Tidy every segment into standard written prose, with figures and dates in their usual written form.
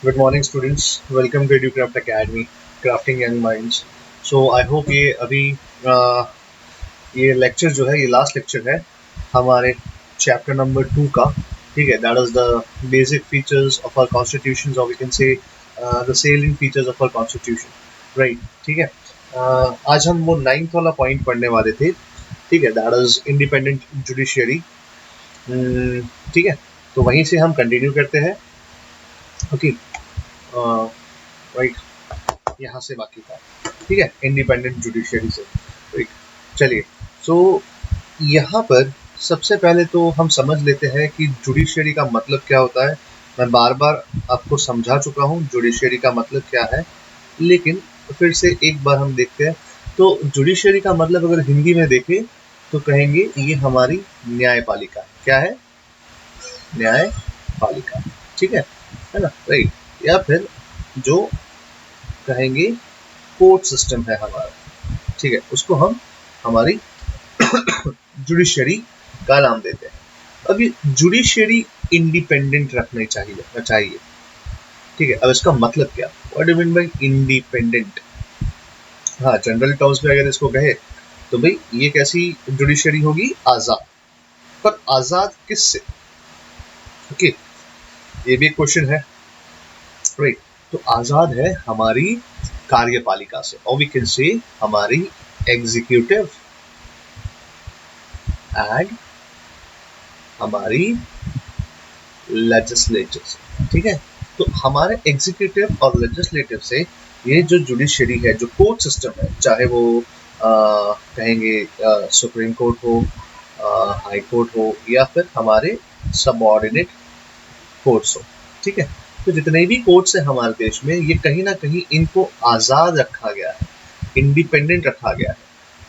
Good morning students, welcome to Educraft academy, crafting young minds. So I hope ये lecture जो है, ये last lecture है हमारे चैप्टर नंबर 2 का। ठीक है, that is the basic features of our constitution, और we can say the salient features of our constitution, right. ठीक है, आज हम वो 9th वाला पॉइंट पढ़ने वाले थे। ठीक है, दैट इज इंडिपेंडेंट जुडिशियरी। ठीक है, तो वहीं से हम कंटिन्यू करते हैं। ओके, राइट, यहाँ से बाकी था। ठीक है, इंडिपेंडेंट जुडिशियरी से। ठीक, चलिए। सो यहाँ पर सबसे पहले तो हम समझ लेते हैं कि जुडिशियरी का मतलब क्या होता है। मैं बार बार आपको समझा चुका हूँ जुडिशियरी का मतलब क्या है, लेकिन फिर से एक बार हम देखते हैं। तो जुडिशियरी का मतलब अगर हिंदी में देखें तो कहेंगे ये हमारी न्यायपालिका। क्या है? न्यायपालिका। ठीक है ना, राइट। या फिर जो कहेंगे कोर्ट सिस्टम है हमारा। ठीक है, उसको हम हमारी जुडिशरी का नाम देते हैं। अब ये जुडिशरी इंडिपेंडेंट रखना चाहिए। ठीक है, अब इसका मतलब क्या? What do mean by independent? हाँ, जनरल टर्म्स में अगर इसको कहे तो भाई ये कैसी जुडिशरी होगी? आजाद। पर आजाद किससे? ओके, ये भी एक क्वेश्चन है, राइट। तो आजाद है हमारी कार्यपालिका से, और वी कैन से हमारी एग्जीक्यूटिव एंड हमारी लेजिस्लेचर से। ठीक है, तो हमारे एग्जीक्यूटिव और लेजिस्लेटिव से ये जो जुडिशरी है, जो कोर्ट सिस्टम है, चाहे वो कहेंगे सुप्रीम कोर्ट हो, हाई कोर्ट हो, या फिर हमारे सबऑर्डिनेट कोर्ट्स हो। ठीक है, तो जितने भी कोर्ट्स हैं हमारे देश में, ये कहीं ना कहीं इनको आज़ाद रखा गया है, इंडिपेंडेंट रखा गया है,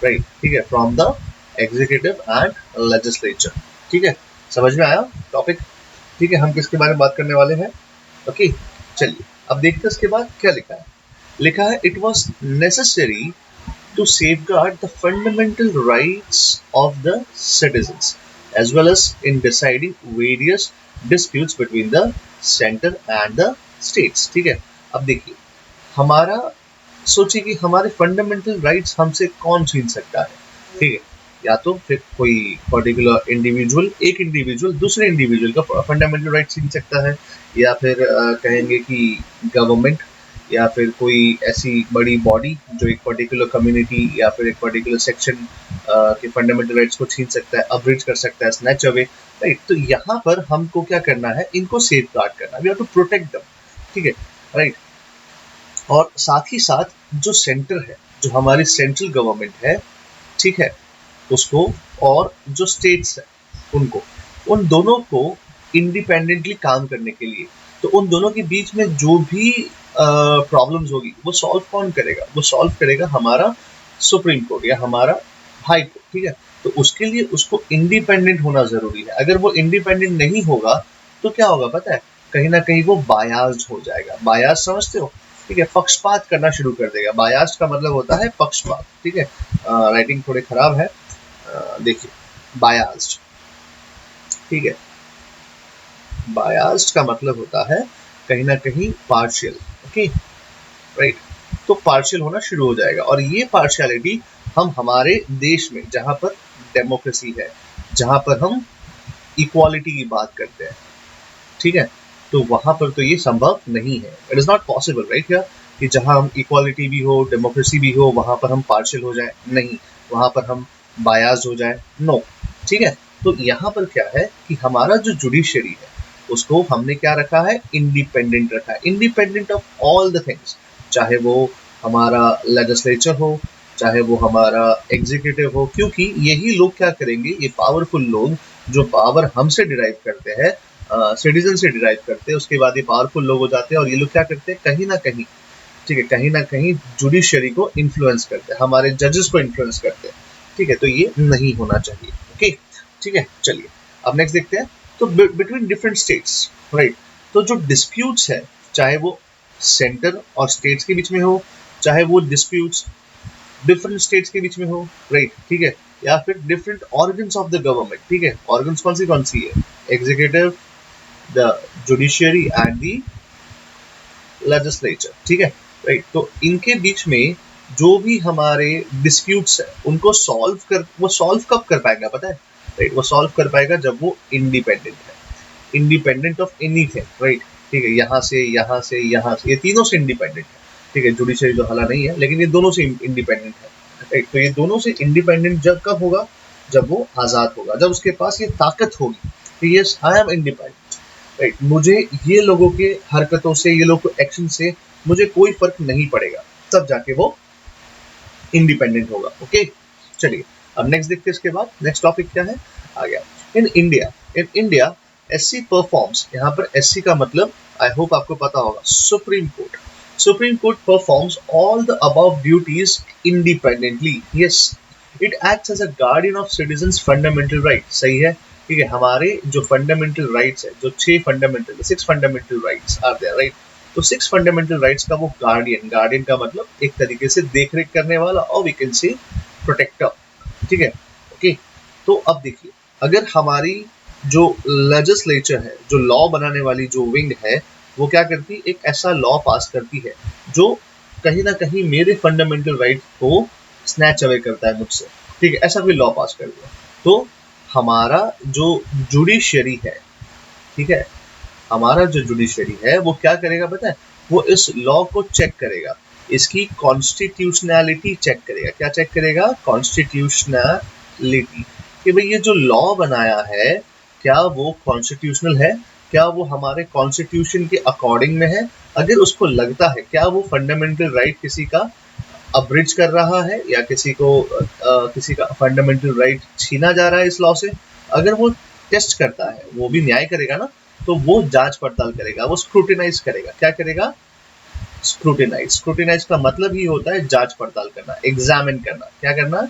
राइट। ठीक है, from the executive and legislature. ठीक है, समझ में आया टॉपिक? ठीक है, हम किसके बारे में बात करने वाले हैं? ओके, चलिए अब देखते हैं इसके बाद क्या लिखा है। लिखा है, it was necessary to safeguard the fundamental rights of the citizens as well as in deciding various disputes between the center and the states। ठीक है, अब देखिए, हमारा सोचिए कि हमारे फंडामेंटल राइट्स हमसे कौन छीन सकता है? ठीक है, या तो फिर कोई पर्टिकुलर इंडिविजुअल, एक इंडिविजुअल दूसरे इंडिविजुअल का फंडामेंटल राइट छीन सकता है, या फिर कहेंगे कि गवर्नमेंट, या फिर कोई ऐसी बड़ी बॉडी जो एक पर्टिकुलर कम्युनिटी या फिर एक पर्टिकुलर सेक्शन के फंडामेंटल राइट्स को छीन सकता है, अब्रिज कर सकता है, स्नैच अवे, राइट। तो यहाँ पर हमको क्या करना है? इनको सेफ गार्ड करना, वी हैव टू प्रोटेक्ट दम। ठीक है, राइट। और साथ ही साथ जो सेंटर है, जो हमारी सेंट्रल गवर्नमेंट है, ठीक है, उसको, और जो स्टेट्स है उनको, उन दोनों को इंडिपेंडेंटली काम करने के लिए, तो उन दोनों के बीच में जो भी प्रॉब्लम्स होगी वो सॉल्व कौन करेगा? वो सॉल्व करेगा हमारा सुप्रीम कोर्ट या हमारा हाई कोर्ट। ठीक है, तो उसके लिए उसको इंडिपेंडेंट होना जरूरी है। अगर वो इंडिपेंडेंट नहीं होगा तो क्या होगा पता है? कहीं ना कहीं वो बायास्ड हो जाएगा। बायास समझते हो? ठीक है, पक्षपात करना शुरू कर देगा। बायास्ड का मतलब होता है पक्षपात। ठीक है, राइटिंग थोड़े खराब है, देखिए, बायास्ड। ठीक है, बायास्ड का मतलब होता है कहीं ना कहीं पार्शियल। Okay, right. तो पार्शियल होना शुरू हो जाएगा, और ये पार्शियलिटी हम हमारे देश में, जहां पर डेमोक्रेसी है, जहां पर हम इक्वालिटी की बात करते हैं, ठीक है, तो वहां पर तो ये संभव नहीं है। It is not possible, right, यार, कि जहां हम इक्वालिटी भी हो, डेमोक्रेसी भी हो, वहां पर हम पार्शियल हो जाए, नहीं, वहां पर हम बायास्ड हो जाए, नो। ठीक है, तो यहाँ पर क्या है कि हमारा जो जुडिशरी है उसको हमने क्या रखा है? इंडिपेंडेंट रखा है, independent of all the things. चाहे वो हमारा लेजिस्लेचर हो, चाहे वो हमारा एग्जीक्यूटिव हो, क्योंकि यही लोग क्या करेंगे, ये पावरफुल लोग जो पावर हमसे डिराइव करते हैं, सिटीजन से डिराइव करते हैं, उसके बाद ये पावरफुल लोग हो जाते हैं, और ये लोग क्या करते हैं? कहीं ना कहीं, ठीक है, कहीं ना कहीं जुडिशरी को इन्फ्लुएंस करते हैं, हमारे जजेस को इन्फ्लुएंस करते हैं। ठीक है, तो ये नहीं होना चाहिए। ओके, ठीक है, चलिए अब नेक्स्ट देखते हैं। तो बिटवीन डिफरेंट स्टेट्स, राइट, तो जो डिस्प्यूट्स है, चाहे वो सेंटर और स्टेट्स के बीच में हो, चाहे वो डिस्प्यूट्स डिफरेंट स्टेट्स के बीच में हो, राइट, ठीक है, या फिर different organs of the government. ठीक है, ऑर्गन्स कौन सी है? Executive, the judiciary and the legislature, ठीक है, राइट। तो इनके बीच में जो भी हमारे डिस्प्यूट्स है उनको वो सॉल्व कब कर पाएगा पता है, राइट। वो सॉल्व कर पाएगा जब वो इंडिपेंडेंट है, इंडिपेंडेंट ऑफ एनीथिंग, राइट। ठीक है, यहाँ से यहाँ से यहाँ से, ये तीनों से इंडिपेंडेंट है, ठीक है। जुडिशरी जो हला नहीं है, लेकिन ये दोनों से इंडिपेंडेंट है, राइट। तो ये दोनों से इंडिपेंडेंट जब कब होगा, जब वो आजाद होगा, जब उसके पास ये ताकत होगी कि yes I am independent, right. मुझे ये लोगों के हरकतों से, ये लोगों के एक्शन से मुझे कोई फर्क नहीं पड़ेगा, तब जाके वो इंडिपेंडेंट होगा। ओके, चलिए अब नेक्स्ट देखते हैं। इसके बाद नेक्स्ट टॉपिक क्या है, आ गया इन इंडिया एससी परफॉर्म्स, यहाँ पर एससी का मतलब आई होप आपको पता होगा, supreme court performs all the above duties independently. Yes, it acts as a guardian of citizens fundamental right. सही है, ठीक है। हमारे जो फंडामेंटल राइट्स है, जो 6 fundamental rights are there, right. तो 6 फंडामेंटल राइट्स का वो गार्डियन का मतलब एक तरीके से देखरेख करने वाला, और वी कैन से प्रोटेक्टर, ठीक है। ओके, तो अब देखिए, अगर हमारी जो लेजिस्लेचर है, जो लॉ बनाने वाली जो विंग है, वो क्या करती, एक ऐसा लॉ पास करती है जो कहीं ना कहीं मेरे फंडामेंटल राइट को स्नैच अवे करता है मुझसे, ठीक है। ऐसा कोई लॉ पास कर दिया, तो हमारा जो जुडिशरी है, ठीक है, हमारा जो जुडिशरी है वो क्या करेगा पता है, वो इस लॉ को चेक करेगा, इसकी कॉन्स्टिट्यूशनैलिटी चेक करेगा। क्या चेक करेगा, कॉन्स्टिट्यूशनैलिटी, कि भाई ये जो लॉ बनाया है क्या वो कॉन्स्टिट्यूशनल है, क्या वो हमारे कॉन्स्टिट्यूशन के अकॉर्डिंग में है। अगर उसको लगता है क्या वो फंडामेंटल राइट किसी का अब्रिज कर रहा है, या किसी का फंडामेंटल राइट छीना जा रहा है इस लॉ से, अगर वो टेस्ट करता है, वो भी न्याय करेगा ना, तो वो जांच पड़ताल करेगा, वो स्क्रूटिनाइज करेगा। क्या करेगा, स्क्रूटिनाइज का मतलब ही होता है जांच पड़ताल करना, एग्जामिन करना। क्या करना,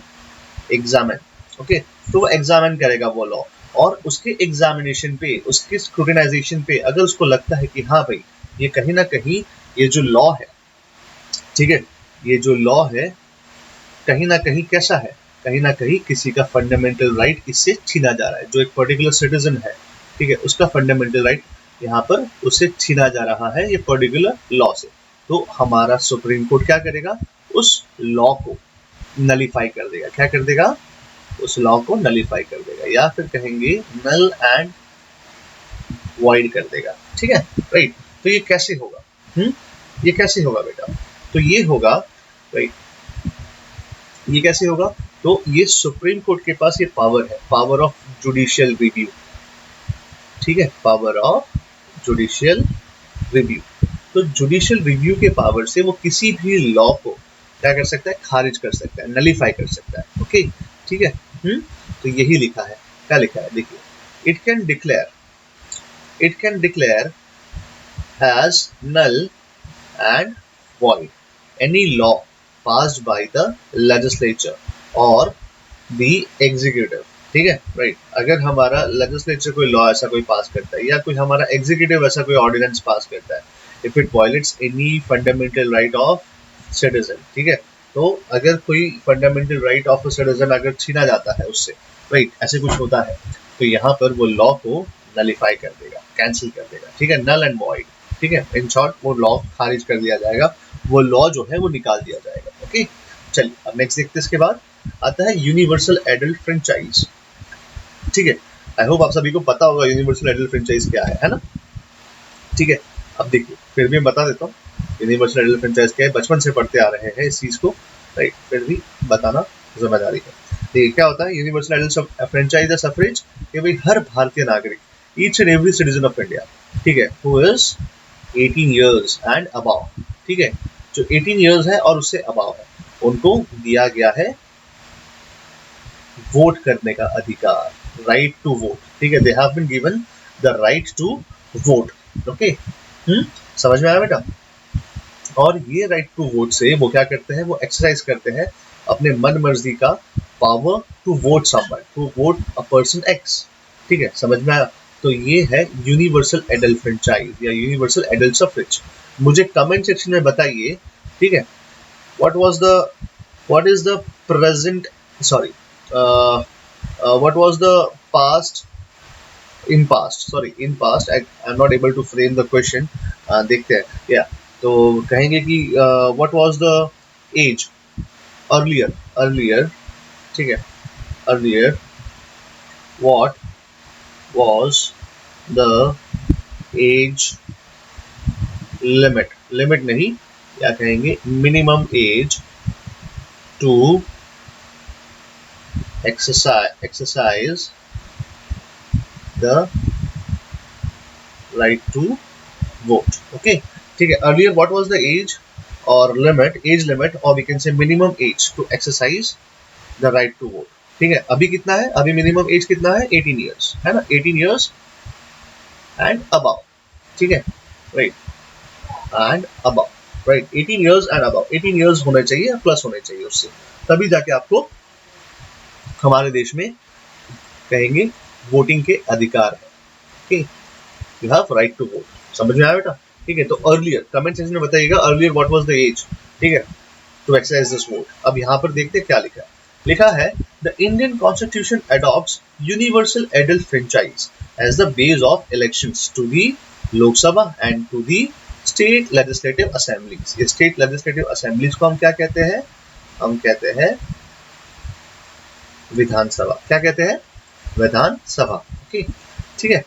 एग्जामिन, ओके। तो वो एग्जामिन करेगा वो लॉ, और उसके एग्जामिनेशन पे, उसके स्क्रूटिनाइजेशन पे अगर उसको लगता है कि हाँ भाई ये कहीं ना कहीं ये जो लॉ है, ठीक है, ये जो लॉ है कहीं ना कहीं कैसा है, कहीं ना कहीं किसी का फंडामेंटल राइट इससे छीना जा रहा है, जो एक पर्टिकुलर सिटीजन है, ठीक है, उसका फंडामेंटल राइट यहाँ पर उससे छीना जा रहा है ये पर्टिकुलर लॉ से, तो हमारा सुप्रीम कोर्ट क्या करेगा, उस लॉ को नलीफाई कर देगा। क्या कर देगा, उस लॉ को नलीफाई कर देगा, या फिर कहेंगे नल एंड वॉइड कर देगा, ठीक है, राइट। तो ये कैसे होगा, ये कैसे होगा बेटा, तो ये होगा, राइट, ये कैसे होगा, तो ये सुप्रीम कोर्ट के पास ये पावर है, पावर ऑफ जुडिशियल रिव्यू, ठीक है, पावर ऑफ जुडिशियल रिव्यू। तो जुडिशियल रिव्यू के पावर से वो किसी भी लॉ को क्या कर सकता है, खारिज कर सकता है, नलीफाई कर सकता है। ओके, ठीक है, तो यही लिखा है, क्या लिखा है देखिए, it can declare as null and void any law passed by the legislature or the executive, ठीक है, राइट। अगर हमारा लेजिस्लेचर कोई लॉ ऐसा कोई पास करता है, या कोई हमारा एग्जीक्यूटिव ऐसा कोई ऑर्डिनेंस पास करता है, if it violets any fundamental right of citizen, ठीक है, तो अगर कोई fundamental right of a citizen अगर छीना जाता है उससे, राइट, ऐसे कुछ होता है, तो यहाँ पर वो लॉ को नलीफाई कर देगा, कैंसिल कर देगा, ठीक है, नल एंड वॉइड, ठीक है। इन शॉर्ट वो लॉ खारिज कर दिया जाएगा, वो लॉ जो है वो निकाल दिया जाएगा। ओके, चलिए अब नेक्स्ट देखते हैं। इसके बाद आता है यूनिवर्सल एडल्ट फ्रेंचाइज, ठीक है। आई होप आप सभी को पता होगा यूनिवर्सल एडल्ट फ्रेंचाइज क्या है ना, ठीक है। अब देखिए फिर भी मैं बता देता हूँ यूनिवर्सल एडल्ट फ्रेंचाइज क्या है, बचपन से पढ़ते आ रहे हैं इस चीज को, राइट, फिर भी बताना जिम्मेदारी है। देखिए क्या होता है यूनिवर्सल एडल्ट फ्रेंचाइज सफरेज, कि भाई हर भारतीय नागरिक, each and every citizen of India, ठीक है, who is 18 years and above, ठीक है, जो 18 years है और उससे above है, उनको दिया गया है वोट करने का अधिकार, राइट टू वोट, ठीक है, they have been given the right to vote. Okay, समझ में आया बेटा। और ये राइट टू वोट से वो क्या करते हैं, वो एक्सरसाइज करते हैं अपने मन मर्जी का power to vote someone, to vote a person X, ठीक है, समझ में आया। तो ये है यूनिवर्सल एडल्ट फ्रेंचाइज या यूनिवर्सल एडल्ट सफरेज। मुझे कमेंट सेक्शन में बताइए, ठीक है, what is the present, sorry, what was the past, in past, sorry, in past I'm not able to frame the question, देखते हैं, yeah, तो कहेंगे कि what was the age earlier, earlier, ठीक है, earlier what was the age limit, limit नहीं, क्या कहेंगे, minimum age to exercise the right to vote. Okay, ठीक है, earlier what was the age or age limit or we can say minimum age to exercise the right to vote. ठीक है, अभी कितना है, अभी मिनिमम एज कितना है, 18 ईयर्स है ना, 18 ईयर्स एंड अबव, ठीक है, right, and above, right, 18 years and above, 18 years होने चाहिए, प्लस होने चाहिए उससे, तभी जाके आपको हमारे देश में कहेंगे वोटिंग के अधिकार है। Okay, you have right to vote, समझ में आया बेटा? ठीक है, तो अर्लियर कमेंट सेक्शन में बताइएगा earlier what was the age, ठीक है, टू एक्सरसाइज दिस वोट। अब यहाँ पर देखते हैं क्या लिखा है, लिखा है the Indian constitution adopts universal adult franchise as the base of elections to the Lok Sabha and to the state legislative assemblies. ये स्टेट लेजिस्लेटिव असेंबलीज को हम क्या कहते हैं, हम कहते हैं विधानसभा। क्या कहते हैं, विधानसभा। ओके, ठीक है,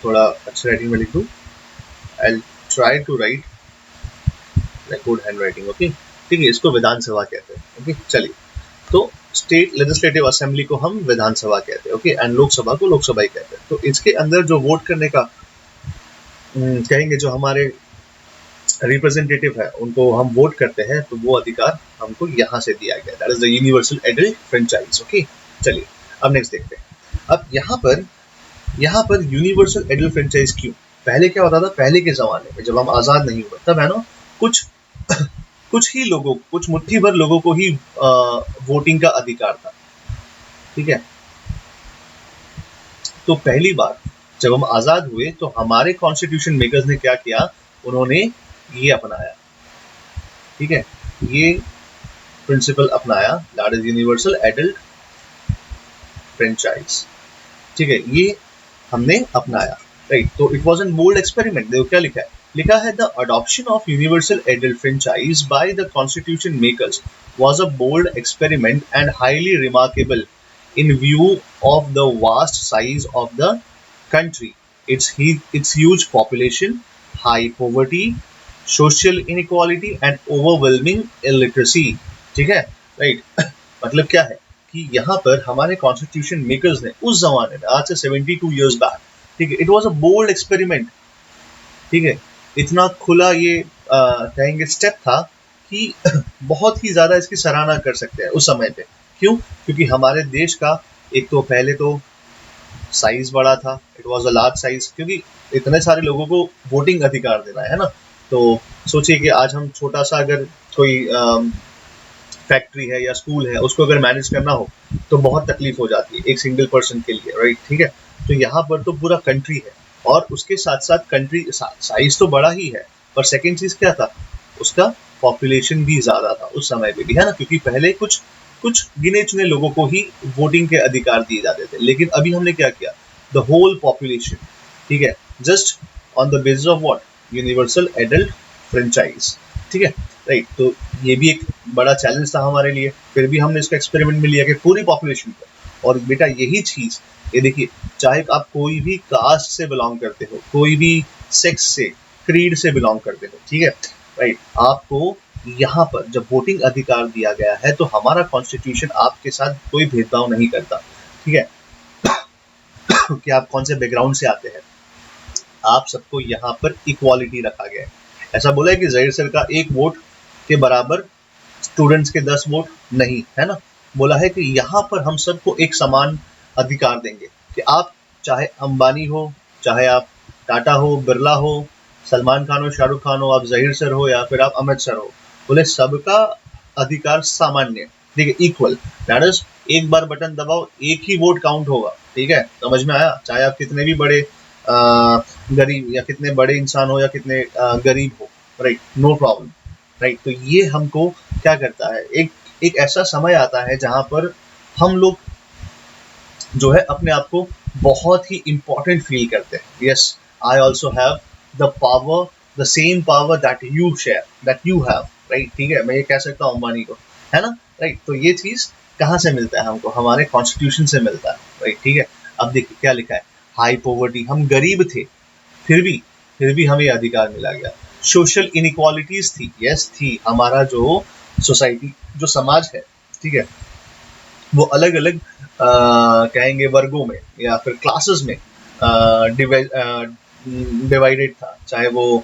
थोड़ा अच्छा राइटिंग में लिख दूं, I try to write good hand writing. Okay, ठीक है, इसको विधानसभा कहते हैं। ओके, चलिए, तो स्टेट लेजिस्लेटिव असेंबली को हम विधानसभा कहते हैं, ओके, एंड लोकसभा को लोकसभा ही कहते हैं। तो इसके अंदर जो वोट करने का कहेंगे, जो हमारे रिप्रेजेंटेटिव है उनको हम वोट करते हैं, तो वो अधिकार हमको यहाँ से दिया गया, that is the universal adult franchise. Okay, चलिए अब नेक्स्ट देखते हैं। अब यहाँ पर यूनिवर्सल एडल्ट फ्रेंचाइज क्यों? पहले क्या होता था, पहले के जमाने में जब हम आजाद नहीं हुए तब है ना, कुछ ही लोगों, कुछ मुट्ठी भर लोगों को ही वोटिंग का अधिकार था, ठीक है। तो पहली बार जब हम आजाद हुए तो हमारे कॉन्स्टिट्यूशन मेकर्स ने क्या किया, उन्होंने ये अपनाया, ठीक है, ये प्रिंसिपल अपनाया, that is universal adult franchise, ठीक है, ये हमने अपनाया, राइट। तो it was an bold experiment. देखो क्या लिखा है, लिखा है the adoption of universal adult franchise by the constitution makers was a bold experiment and highly remarkable in view of the vast size of the country, its huge population, high poverty, social inequality and overwhelming illiteracy, ठीक है, right. मतलब क्या है कि यहाँ पर हमारे constitution makers ने उस जमाने में, आज से 72 ईयर्स बैक, ठीक है, it was a bold experiment, ठीक है, इतना खुला ये कहेंगे स्टेप था कि बहुत ही ज्यादा इसकी सराहना कर सकते हैं उस समय पे। क्यों? क्योंकि हमारे देश का एक तो पहले तो साइज बड़ा था, it was a large size, क्योंकि इतने सारे लोगों को वोटिंग अधिकार देना है ना। तो सोचिए कि आज हम छोटा सा अगर कोई फैक्ट्री है या स्कूल है, उसको अगर मैनेज करना हो तो बहुत तकलीफ हो जाती है एक सिंगल पर्सन के लिए, राइट, ठीक है। तो यहाँ पर तो पूरा कंट्री है, और उसके साथ साथ कंट्री साइज तो बड़ा ही है, पर सेकेंड चीज क्या था, उसका पॉपुलेशन भी ज्यादा था उस समय पे भी, है ना, क्योंकि पहले कुछ गिने चुने लोगों को ही वोटिंग के अधिकार दिए जाते थे, लेकिन अभी हमने क्या किया, द होल पॉपुलेशन, ठीक है, just on the basis of what, universal adult franchise, ठीक है, राइट। तो ये भी एक बड़ा चैलेंज था हमारे लिए, फिर भी हमने इसका एक्सपेरिमेंट में लिया कि पूरी पॉपुलेशन पर। और बेटा यही चीज, ये देखिए, चाहे आप कोई भी कास्ट से बिलोंग करते हो, कोई भी सेक्स से, क्रीड से बिलोंग करते हो, ठीक है, राइट, आपको यहाँ पर जब वोटिंग अधिकार दिया गया है तो हमारा कॉन्स्टिट्यूशन आपके साथ कोई भेदभाव नहीं करता, ठीक है, कि आप कौन से बैकग्राउंड से आते हैं, आप सबको यहाँ पर इक्वालिटी रखा गया है। ऐसा बोला है कि ज़हीर सर का एक वोट के बराबर स्टूडेंट्स के 10 वोट नहीं, है ना। बोला है कि यहाँ पर हम सबको एक समान अधिकार देंगे, कि आप चाहे अंबानी हो, चाहे आप टाटा हो, बिरला हो, सलमान खान हो, शाहरुख खान हो, आप ज़हीर सर हो या फिर आप अमित सर हो, बोले सबका अधिकार सामान्य, ठीक है, इक्वल, दैट इज एक बार बटन दबाओ, एक ही वोट काउंट होगा, ठीक है, समझ में आया। चाहे आप कितने भी बड़े गरीब या कितने बड़े इंसान हो या कितने गरीब हो, राइट, नो प्रॉब्लम, राइट। तो ये हमको क्या करता है, एक ऐसा समय आता है जहां पर हम लोग जो है अपने आप को बहुत ही इंपॉर्टेंट फील करते हैं। Yes, I also have the power, the same power that you share, that you have, right. ठीक है, मैं ये कह सकता हूँ अंबानी को, है ना, राइट। तो ये चीज कहाँ से मिलता है हमको? हमारे कॉन्स्टिट्यूशन से मिलता है, राइट। ठीक है, अब देखिए क्या लिखा है, हाई पॉवर्टी, हम गरीब थे, फिर भी हमें अधिकार मिला गया। सोशल इनइक्वालिटीज थी, यस थी, हमारा जो सोसाइटी, जो समाज है, ठीक है, वो अलग अलग कहेंगे वर्गों में या फिर क्लासेस में डिवाइडेड था, चाहे वो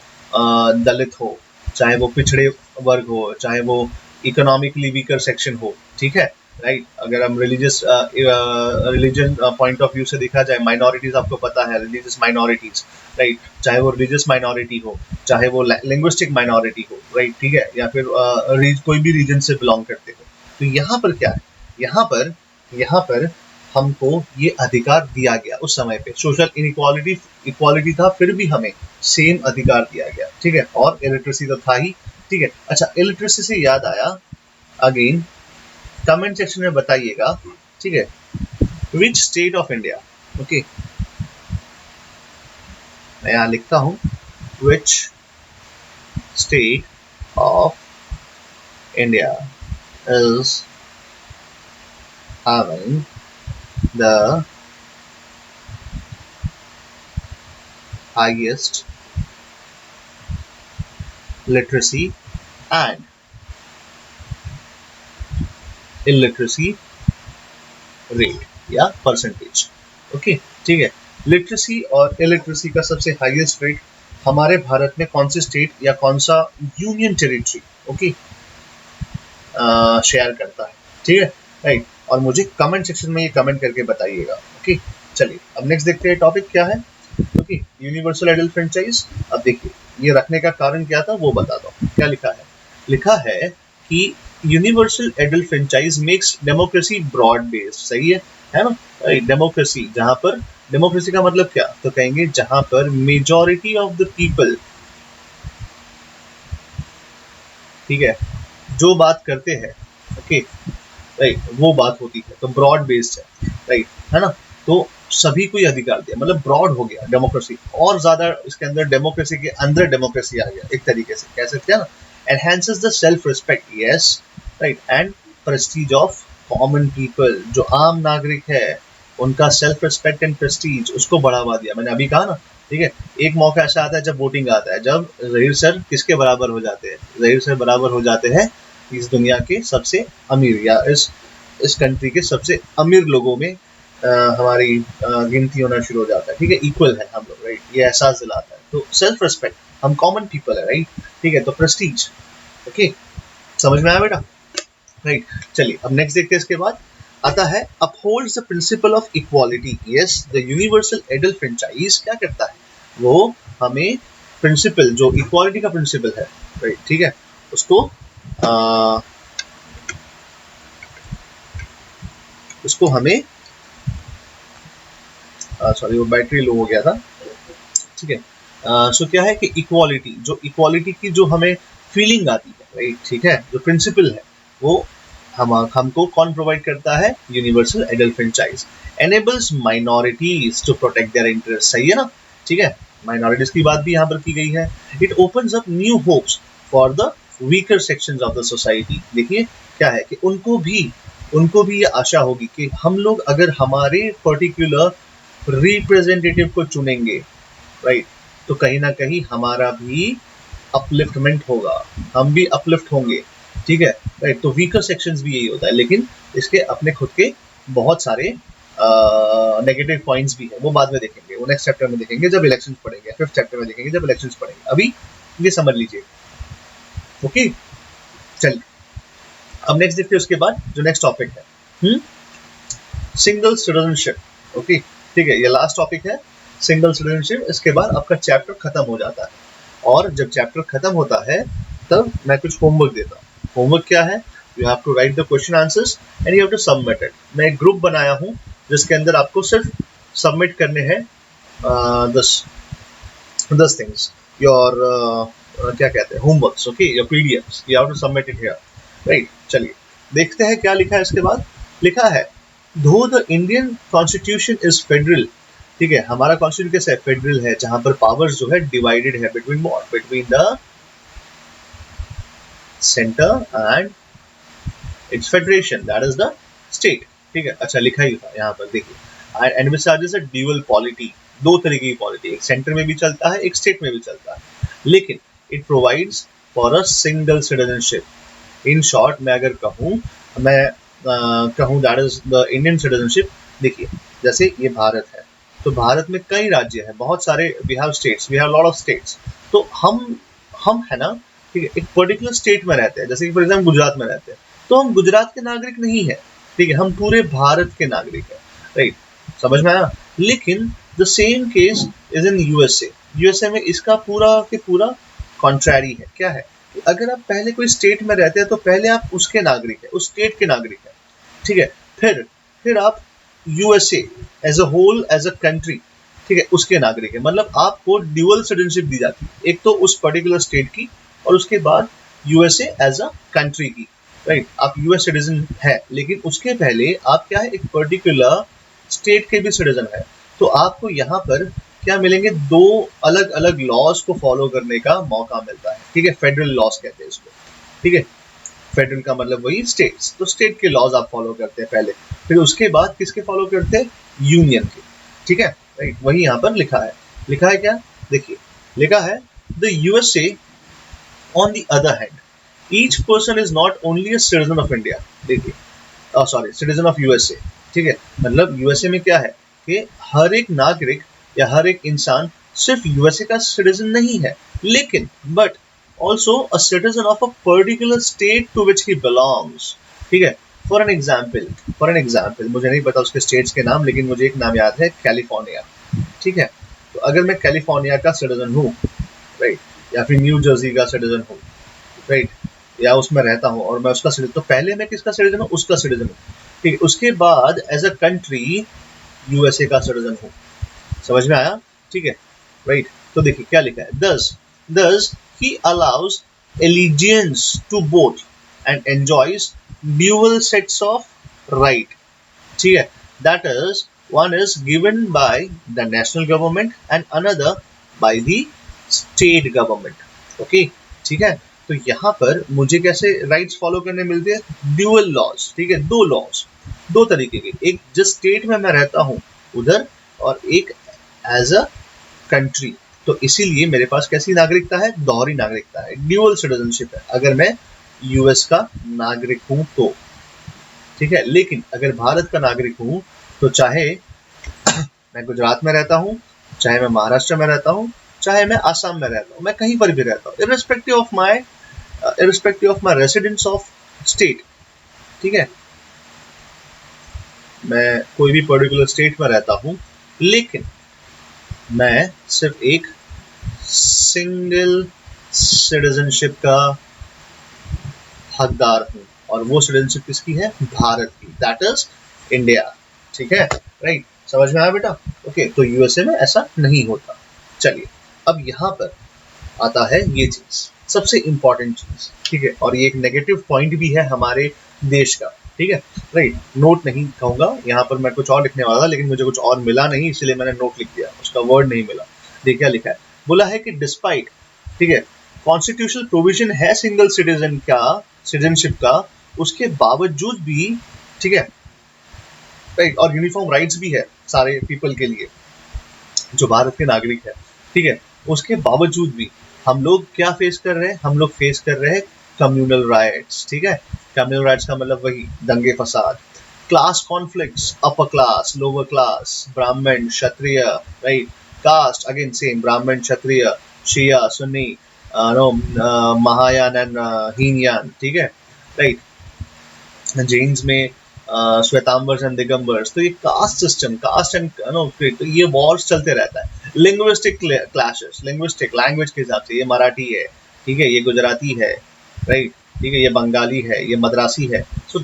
दलित हो, चाहे वो पिछड़े वर्ग हो, चाहे वो इकोनॉमिकली वीकर सेक्शन हो, ठीक है, राइट। अगर हम रिलीजन पॉइंट ऑफ व्यू से देखा जाए, माइनॉरिटीज आपको पता है, रिलीजियस माइनॉरिटीज, राइट, चाहे वो रिलीजियस माइनॉरिटी हो, चाहे वो लिंग्विस्टिक माइनॉरिटी हो, राइट, ठीक है, या फिर कोई भी रीजन से बिलोंग करते हो। तो यहाँ पर क्या है, यहाँ पर हमको ये अधिकार दिया गया उस समय पे। सोशल इक्वालिटी था, फिर भी हमें सेम अधिकार दिया गया, ठीक है। और इलिटरेसी तो था ही, ठीक है। अच्छा, इलिटरेसी से याद आया, अगेन कमेंट सेक्शन में बताइएगा, ठीक है, which state of India, okay, मैं यहाँ लिखता हूँ, which state of India is having the highest literacy and illiteracy rate या परसेंटेज, ओके, ठीक है। लिटरेसी और इलिटरेसी का सबसे हाईएस्ट रेट हमारे भारत में कौन से स्टेट या कौन सा यूनियन टेरिटरी, ओके, शेयर करता है, ठीक है, राइट। और मुझे कमेंट सेक्शन में ये कमेंट करके बताइएगा, ओके। चलिए अब नेक्स्ट देखते हैं टॉपिक क्या है, ओके, यूनिवर्सल एडल्ट फ्रेंचाइज। अब देखिए ये रखने का कारण क्या था वो बताता हूँ। क्या लिखा है कि universal adult franchise makes democracy broad based, सही है ना, डेमोक्रेसी, जहां पर डेमोक्रेसी का मतलब क्या, तो कहेंगे जहां पर मेजॉरिटी ऑफ द पीपल, ठीक है, जो बात करते हैं, ओके, राइट, वो बात होती है, तो ब्रॉड बेस्ड है, राइट, है ना। तो सभी को अधिकार दिया, मतलब ब्रॉड हो गया डेमोक्रेसी, और ज्यादा इसके अंदर डेमोक्रेसी के अंदर डेमोक्रेसी आ गया एक तरीके से, कह सकते हैं ना। Enhances the self respect, yes, right, and Prestige of common people, जो आम नागरिक है उनका सेल्फ रिस्पेक्ट एंड प्रेस्टीज, उसको बढ़ावा दिया। मैंने अभी कहा ना, ठीक है, एक मौका ऐसा आता है जब वोटिंग आता है, जब जहीर सर किसके बराबर हो जाते हैं, जहीर सर बराबर हो जाते हैं इस दुनिया के सबसे अमीर, या इस कंट्री के सबसे अमीर लोगों में हमारी गिनती होना शुरू हो जाता है, ठीक है, इक्वल है हम लोग, राइट, ये एहसास दिलाता है। तो सेल्फ रिस्पेक्ट, हम कॉमन पीपल है, राइट, ठीक है, तो प्रेस्टीज, ओके, समझ में आया बेटा, राइट। चलिए अब नेक्स्ट देखते हैं, इसके बाद आता है upholds the principle of equality, yes, the universal adult franchise क्या करता है, वो हमें प्रिंसिपल, जो इक्वालिटी का प्रिंसिपल है, राइट, ठीक है, उसको हमें सॉरी वो बैटरी लो हो गया था, ठीक है। सो क्या है कि इक्वालिटी की जो हमें फीलिंग आती है, राइट, ठीक है, जो प्रिंसिपल है वो हमको कौन प्रोवाइड करता है, universal adult franchise. Enables minorities to protect their interest, सही है ना, ठीक है, माइनॉरिटीज की बात भी यहाँ पर की गई है। It opens up new hopes for the weaker sections of the society. देखिए क्या है कि उनको भी ये आशा होगी कि हम लोग अगर हमारे पर्टिकुलर रिप्रेजेंटेटिव को चुनेंगे, राइट, तो कहीं ना कहीं हमारा भी अपलिफ्टमेंट होगा, हम भी अपलिफ्ट होंगे, ठीक है, राइट। तो वीकर सेक्शंस भी यही होता है, लेकिन इसके अपने खुद के बहुत सारे नेगेटिव पॉइंट्स भी है, वो बाद में देखेंगे, वो नेक्स्ट चैप्टर में देखेंगे जब इलेक्शंस पढ़ेंगे, 5th चैप्टर में देखेंगे जब इलेक्शंस पढ़ेंगे। अभी ये समझ लीजिए, ओके। चलिए अब नेक्स्ट देखते हैं, उसके बाद जो नेक्स्ट टॉपिक है सिंगल सिटीजनशिप, ओके, ठीक है, ये लास्ट टॉपिक है सिंगल सिटीजनशिप। इसके बाद आपका चैप्टर खत्म हो जाता है, और जब चैप्टर खत्म होता है तब मैं कुछ होमवर्क देता हूँ। होमवर्क क्या है, you have to write the question answers and you have to submit it. मैं एक ग्रुप बनाया हूँ जिसके अंदर आपको सिर्फ सबमिट करने हैं 10 थिंग्स, योर क्या कहते हैं, homeworks, okay, your PDFs, you have to submit it here, right. चलिए देखते हैं क्या लिखा है। इसके बाद लिखा है दो the Indian constitution is federal, ठीक है, हमारा कॉन्स्टिट्यूशन कैसा है, फेडरल है, जहां पर पावर्स जो है डिवाइडेड है between the centre and it's federation, that is the state, ठीक है। अच्छा लिखा ही था यहाँ पर देखिए, and which charges a dual polity, दो तरीके की पॉलिटी, एक सेंटर में भी चलता है, एक स्टेट में भी चलता है, लेकिन it provides for a single citizenship. In short मैं अगर कहूँ, मैं कहूँ that is the Indian citizenship. देखिए जैसे ये भारत है, तो भारत में कई राज्य हैं, बहुत सारे, we have states, we have lot of states, तो हम है ना, ठीक है, एक पर्टिकुलर स्टेट में रहते हैं, जैसे कि फॉर एग्जाम्पल गुजरात में रहते हैं, तो हम गुजरात के नागरिक नहीं है, ठीक है, हम पूरे भारत के नागरिक है, राइट, समझ में आया। लेकिन the same case is in USA, USA में इसका पूरा के पूरा कॉन्ट्रैरी है, क्या है कि अगर आप पहले कोई स्टेट में रहते हैं तो पहले आप उसके नागरिक है, उस स्टेट के नागरिक है, ठीक है, फिर आप USA as a whole, as a country, ठीक है, उसके नागरिक है, मतलब आपको ड्यूअल सिटीजनशिप दी जाती है, एक तो उस पर्टिकुलर स्टेट की और उसके बाद यूएसए एज अ कंट्री की, राइट। आप यूएस सिटीजन है, लेकिन उसके पहले आप क्या है, एक पर्टिकुलर स्टेट के भी सिटीजन है, तो आपको यहाँ पर क्या मिलेंगे, दो अलग अलग लॉज को फॉलो करने का मौका मिलता है, ठीक है, फेडरल लॉज कहते हैं इसको, ठीक है, फेडरल का मतलब वही स्टेट्स, तो स्टेट के लॉज आप फॉलो करते हैं पहले, फिर उसके बाद किसके फॉलो करते हैं, यूनियन के, ठीक है, राइट, वही यहाँ पर लिखा है क्या, देखिए लिखा है, the USA on the other hand each person is not only a citizen of India, देखिए सॉरी सिटीजन ऑफ यूएसए, ठीक है, मतलब यूएसए में क्या है कि हर एक नागरिक या हर एक इंसान सिर्फ यूएसए का सिटीजन नहीं है, लेकिन but also a citizen of a particular state to which he belongs, ठीक है। फॉर एन एग्जाम्पल मुझे नहीं पता उसके स्टेट्स के नाम, लेकिन मुझे एक नाम याद है, कैलिफोर्निया, ठीक है, तो अगर मैं कैलिफोर्निया का सिटीजन हूँ, राइट, या फिर न्यू जर्सी का सिटीजन हूँ, राइट, या उसमें रहता हूँ और मैं उसका सिटीजन, तो पहले मैं किसका सिटीजन हूँ, उसका सिटीजन हूँ, ठीक है, उसके बाद एज अ कंट्री यूएसए का सिटीजन हूँ, समझ में आया, ठीक है, राइट। तो देखिए क्या लिखा है, दस he allows allegiance to both and enjoys dual sets of right, ठीक है, that is one is given by the national government and another by the state government, okay, ठीक है। तो यहाँ पर मुझे कैसे राइट्स फॉलो करने मिलते हैं, ड्यूअल लॉज, ठीक है, दो लॉज, दो तरीके के, एक जिस स्टेट में मैं रहता हूँ उधर, और एक एज अ कंट्री, तो इसीलिए मेरे पास कैसी नागरिकता है, दोहरी नागरिकता है, ड्यूअल सिटीजनशिप है, अगर मैं यूएस का नागरिक हूं तो, ठीक है, लेकिन अगर भारत का नागरिक हूं तो चाहे मैं गुजरात में रहता हूं, चाहे मैं महाराष्ट्र में रहता हूं, चाहे मैं आसाम में रहता हूं, मैं कहीं पर भी रहता हूं, irrespective of my residence of state, ठीक है, मैं कोई भी पर्टिकुलर स्टेट में रहता हूं, लेकिन मैं सिर्फ एक सिंगल सिटीजनशिप का हकदार हूं, और वो सिटीजनशिप किसकी है, भारत की, दैट इज इंडिया, ठीक है, राइट, समझ में आया बेटा, ओके। तो यूएसए में ऐसा नहीं होता। चलिए अब यहाँ पर आता है ये चीज, सबसे इंपॉर्टेंट चीज, ठीक है, और ये एक नेगेटिव पॉइंट भी है हमारे देश का, ठीक है, राइट, नोट नहीं कहूंगा, यहाँ पर मैं कुछ और लिखने वाला था, लेकिन मुझे कुछ और मिला नहीं, इसलिए मैंने नोट लिख दिया, उसका वर्ड नहीं मिला। देखिए क्या लिखा है, बोला है कि डिस्पाइट, ठीक है, कॉन्स्टिट्यूशनल प्रोविजन है सिंगल सिटीजनशिप का, उसके बावजूद भी, ठीक है, राइट, और यूनिफॉर्म राइट्स भी है सारे पीपल के लिए जो भारत के नागरिक है, ठीक है, उसके बावजूद भी हम लोग क्या फेस कर रहे हैं, हम लोग फेस कर रहे हैं कम्युनल राइट्स, ठीक है, कम्युनल राइट्स का मतलब वही दंगे फसाद, class conflicts, upper class, lower class, ब्राह्मण क्षत्रिय, राइट, कास्ट अगेन सेम, ब्राह्मण क्षत्रिय, शिया सुन्नी, महायान एंड हीनयान, ठीक है, राइट, जैन्स में श्वेतांबर्स एंड दिगंबर्स, तो ये कास्ट सिस्टम, कास्ट एंड तो ये वॉर्स चलते रहता है, लिंग्विस्टिक क्लैशेस, लिंग्विस्टिक लैंग्वेज के हिसाब से, ये मराठी है, ठीक है, ये गुजराती है, राइट, ठीक है, ये बंगाली है, ये मद्रासी है, so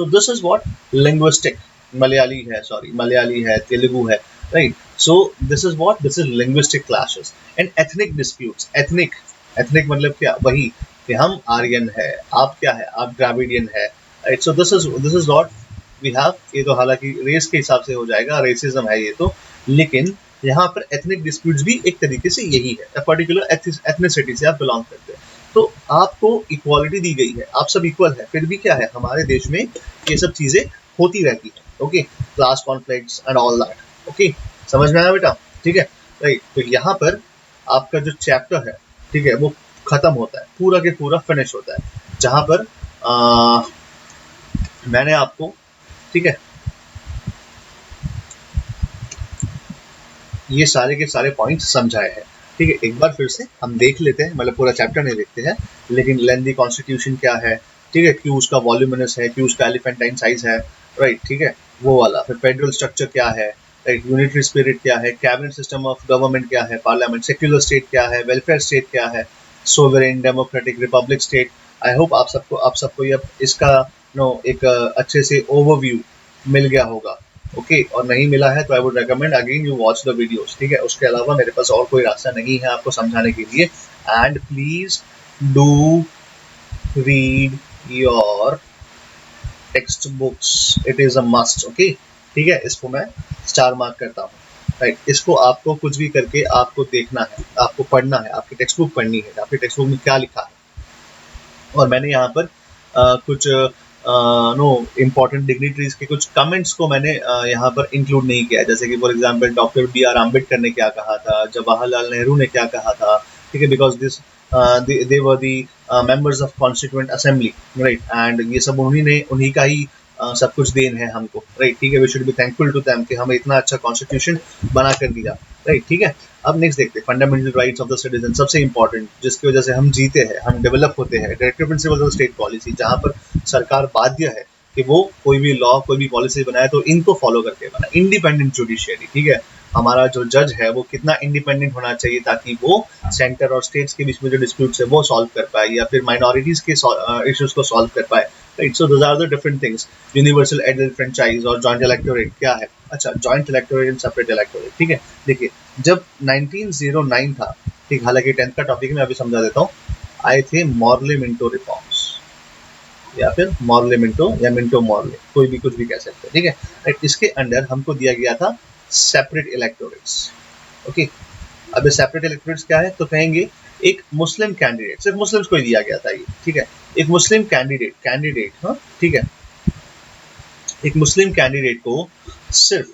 this is what linguistic, Malayali है, तेलुगु है, right, so this is linguistic clashes and ethnic disputes, ethnic मतलब क्या, वही कि हम आर्यन है, आप क्या है, आप द्राविडियन है, right, so this is what we have, ये तो हालांकि रेस के हिसाब से हो जाएगा, रेसिज्म है ये तो, लेकिन यहाँ पर एथनिक डिस्प्यूट्स भी एक तरीके से यही है, पर्टिकुलर एथनिसिटी से आप बिलोंग करते हैं, तो आपको इक्वालिटी दी गई है, आप सब इक्वल है, फिर भी क्या है हमारे देश में ये सब चीजें होती रहती है, okay, class conflicts and all that, okay, समझ में आया बेटा, ठीक है, राइट। तो यहाँ पर आपका जो चैप्टर है, ठीक है, वो खत्म होता है, पूरा के पूरा फिनिश होता है, जहां पर मैंने आपको, ठीक है, ये सारे के सारे पॉइंट्स समझाए हैं, ठीक है। एक बार फिर से हम देख लेते हैं, मतलब पूरा चैप्टर नहीं देखते हैं, लेकिन लेंदी कॉन्स्टिट्यूशन क्या है, ठीक है, क्यों उसका वॉल्यूमिनस है, क्यों उसका एलिफेंटाइन साइज है, राइट, ठीक है, वो वाला। फिर फेडरल स्ट्रक्चर क्या है, राइट, यूनिटरी स्पिरिट क्या है, कैबिनेट सिस्टम ऑफ गवर्नमेंट क्या है, पार्लियामेंट, सेक्युलर स्टेट क्या है, वेलफेयर स्टेट क्या है, sovereign, democratic, Republic state. I hope आप सबको ये इसका एक अच्छे से ओवरव्यू मिल गया होगा, ओके, और नहीं मिला है तो I would recommend again you watch the videos, ठीक है। उसके अलावा मेरे पास और कोई रास्ता नहीं है आपको समझाने के लिए, and please do read your text books, it is a must, okay, ठीक है। इसको मैं स्टार मार्क करता हूँ, राइट, इसको आपको कुछ भी करके आपको देखना है, आपको पढ़ना है, आपकी टेक्स्ट बुक पढ़नी है, आपकी टेक्स्ट बुक में क्या लिखा है। और मैंने यहाँ पर कुछ इम्पोर्टेंट डिग्निटरीज के कुछ कमेंट्स को मैंने यहाँ पर इंक्लूड नहीं किया, जैसे कि for example doctor B.R. Ambedkar ने क्या कहा था, जवाहरलाल नेहरू ने क्या कहा था, ठीक है, because this they were the members of constituent assembly, right, and ये सब उन्हीं का ही सब कुछ देन है हमको, राइट, ठीक है। We should be thankful to them कि हमें इतना अच्छा कॉन्स्टिट्यूशन बना कर दिया, राइट, ठीक है। अब नेक्स्ट देखते हैं fundamental rights of the citizen, सबसे इंपॉर्टेंट, जिसकी वजह से हम जीते हैं, हम डेवलप होते हैं, directive principles of state policy, जहां पर सरकार बाध्य है कि वो कोई भी लॉ, कोई भी पॉलिसी बनाए तो इनको फॉलो करके बनाए। इंडिपेंडेंट जुडिशियरी, ठीक है, हमारा जो जज है वो कितना इंडिपेंडेंट होना चाहिए ताकि वो सेंटर और स्टेट्स के बीच में जो डिस्प्यूट्स है वो सॉल्व कर पाए, या फिर माइनॉरिटीज के इश्यूज को सॉल्व कर पाए, right. So those are the different things. Universal adult franchise और जॉइंट इलेक्टोरेट क्या है, अच्छा, joint electorate and separate electorate, ठीक है। देखिए, जब 1909 था, ठीक, हालांकि 10th का टॉपिक मैं अभी समझा देता हूँ, आए थे मॉर्ले मिंटो रिफॉर्म्स, या फिर मॉर्ले मिंटो या मिंटो मॉर्ले, कोई भी कुछ भी कह सकते हैं, ठीक है, राइट। इसके अंडर हमको दिया गया था सेपरेट इलेक्टोरेट्स, ओके। अब सेपरेट इलेक्टोरेट्स क्या है, तो कहेंगे एक मुस्लिम कैंडिडेट, सिर्फ मुस्लिम्स को ही दिया गया था ये, ठीक है, एक मुस्लिम कैंडिडेट, हाँ, ठीक है, एक मुस्लिम कैंडिडेट को सिर्फ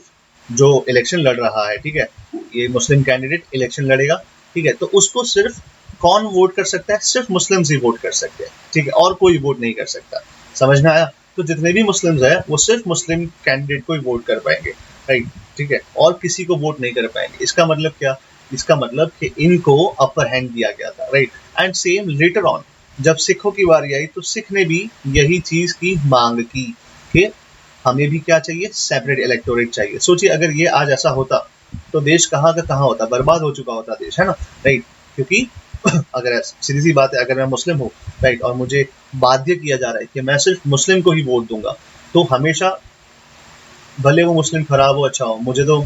जो इलेक्शन लड़ रहा है, ठीक है, ये मुस्लिम कैंडिडेट इलेक्शन लड़ेगा, ठीक है, तो उसको सिर्फ कौन वोट कर सकता है, सिर्फ मुस्लिम्स ही वोट कर सकते हैं, ठीक है, और कोई वोट नहीं कर सकता, समझ में आया। तो जितने भी मुस्लिम्स है वो सिर्फ मुस्लिम कैंडिडेट को ही वोट कर पाएंगे, राइट, ठीक है, और किसी को वोट नहीं कर पाएंगे। इसका मतलब क्या, इसका मतलब कि इनको अपर हैंड दिया गया था, right. And same later on जब सिखों की बारी आई तो सिख ने भी यही चीज की मांग की कि हमें भी क्या चाहिए, सेपरेट इलेक्टोरेट चाहिए। सोचिए अगर ये आज ऐसा होता तो देश कहाँ का कहाँ होता, बर्बाद हो चुका होता देश, है ना, राइट। क्योंकि अगर सीधी सी बात है, अगर मैं मुस्लिम हूँ, राइट, और मुझे बाध्य किया जा रहा है कि मैं सिर्फ मुस्लिम को ही वोट दूंगा, तो हमेशा, भले वो मुस्लिम खराब हो अच्छा हो, मुझे तो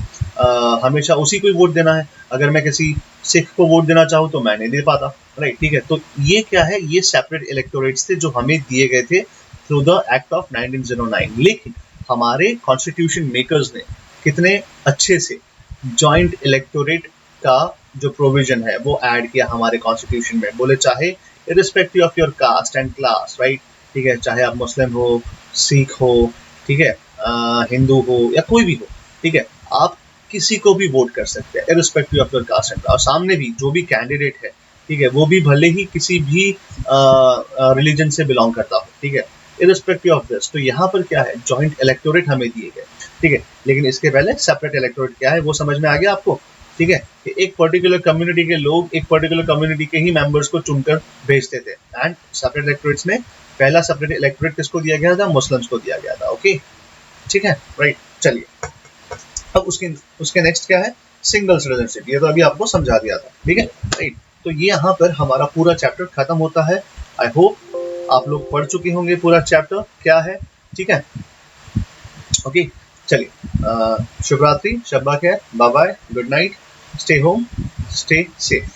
हमेशा उसी को ही वोट देना है। अगर मैं किसी सिख को वोट देना चाहूँ तो मैं नहीं दे पाता, राइट, ठीक है। तो ये क्या है, ये सेपरेट इलेक्टोरेट्स थे जो हमें दिए गए थे थ्रू द एक्ट ऑफ 1909। लेकिन हमारे कॉन्स्टिट्यूशन मेकर्स ने कितने अच्छे से जॉइंट इलेक्टोरेट का जो प्रोविजन है वो ऐड किया हमारे कॉन्स्टिट्यूशन में। बोले चाहे irrespective of your cast and class, right, ठीक है, चाहे आप मुस्लिम हो, सिख हो, ठीक है, हिंदू हो या कोई भी हो, ठीक है, आप किसी को भी वोट कर सकते हैं irrespective of your cast and class. और सामने भी जो भी कैंडिडेट है, ठीक है, वो भी भले ही किसी भी रिलीजन से बिलोंग करता हो, ठीक है, इरिस्पेक्टिव ऑफ दिस। तो यहाँ पर क्या है, जॉइंट इलेक्टोरेट हमें दिए गए, ठीक है। लेकिन इसके पहले सेपरेट इलेक्टोरेट क्या है वो समझ में आ गया आपको, ठीक है, कि एक पर्टिकुलर कम्युनिटी के लोग एक पर्टिकुलर कम्युनिटी के ही मेंबर्स को चुनकर भेजते थे। एंड सेपरेट इलेक्टोरेट्स में पहला सेपरेट इलेक्टोरेट किसको दिया गया था, मुस्लिम्स को दिया गया था, ओके, ठीक है, राइट। चलिए, अब उसके नेक्स्ट क्या है, सिंगल सिटीजनशिप, ये तो अभी आपको समझा दिया था, ठीक है, राइट। तो ये यहाँ पर हमारा पूरा चैप्टर खत्म होता है। आई होप आप लोग पढ़ चुके होंगे पूरा चैप्टर क्या है, ठीक है, ओके। चलिए, शुभ रात्रि, शब्बा खैर, bye bye, good night, stay home, stay safe.